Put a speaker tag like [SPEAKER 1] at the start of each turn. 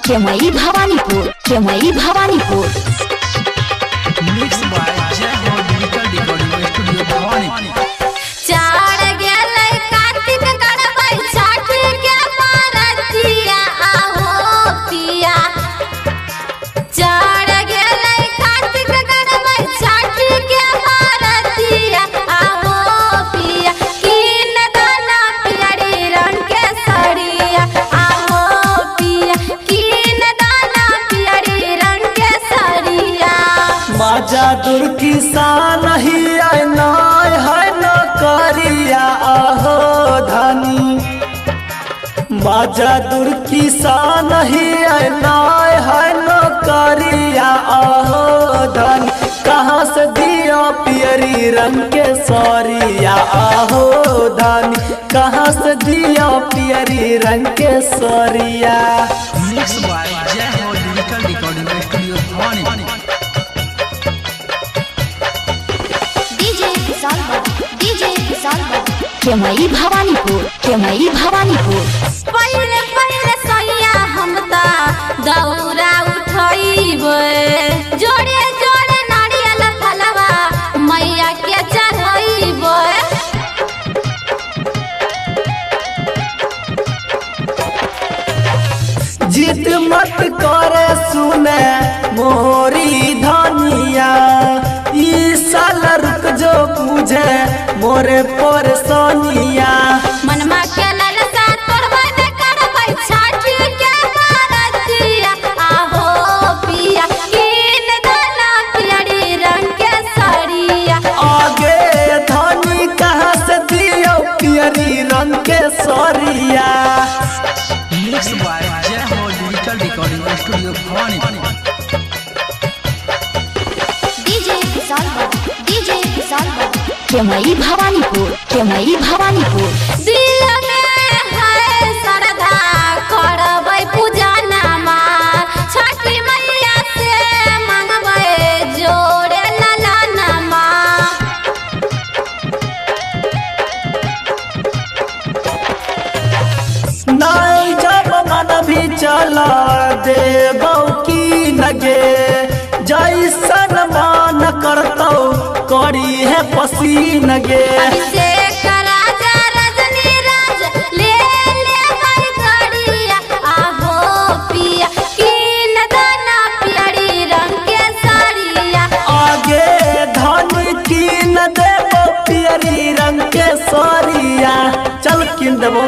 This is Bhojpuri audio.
[SPEAKER 1] केमई भवानीपुर, केमई Bhawanipur.
[SPEAKER 2] Mix by Jai Ho digital recording studio Bhawanipur.
[SPEAKER 3] चार गेलै कार्तिक करबै छठ के पारतिया आहो पिया। चार गेलै कार्तिक करबै छठ के पारतिया आहो पिया। कीन दाना पियरी रंग के सड़िया आहो पिया। कीन दाना पियरी रंग के सड़िया।
[SPEAKER 4] माजा दूर किसान ही नाय है न करिया आहो धनी। माजा दूर किसान ही नाय है न करिया आहो धनी। कहाँ से दिया पियरी रंग के सरिया आहो धनी। कहाँ से दिया पियरी रंग के सरिया।
[SPEAKER 2] Mix by Jai Ho digital recording studio Bhawanipur.
[SPEAKER 1] केमई भवानीपुर, केमई भवानीपुर।
[SPEAKER 3] पहिले पहिले सैया हम ता दौरा उठैबै। जोड़े जोड़े नारियल फलवा मैया के चढ़ैबै।
[SPEAKER 4] जिद मत करे सुने मोरी धनिया। ई साल रुक जो बुझे मोरे परेशानिया।
[SPEAKER 3] मनमा के ललसा तोड़बै ने करबै छठ के पारतिया आहो पिया। कीन दाना पियरी रंग के सड़िया।
[SPEAKER 4] आगे धनी कहाँ से दियो पियरी रंग के सरिया।
[SPEAKER 2] Mix by Jai Ho digital recording studio Bhawanipur.
[SPEAKER 1] केमई भवानीपुर, केमई भवानीपुर।
[SPEAKER 3] दिल में है श्रद्धा करबै पूजा नमा। छठी मैया से मांगबै जोड़े लाला नमा।
[SPEAKER 4] नहीं जब मन भी चला देबौ की नगे। जैसन मान करतौ करी है पसीन गे।
[SPEAKER 3] अभिषेक राजा रजनी राज ले लेबै करिया आहो पिया। कीन दाना पियरी रंग के सड़िया।
[SPEAKER 4] आगे धनी कीन देबो पियरी रंग के सरिया। चल कीन देबो।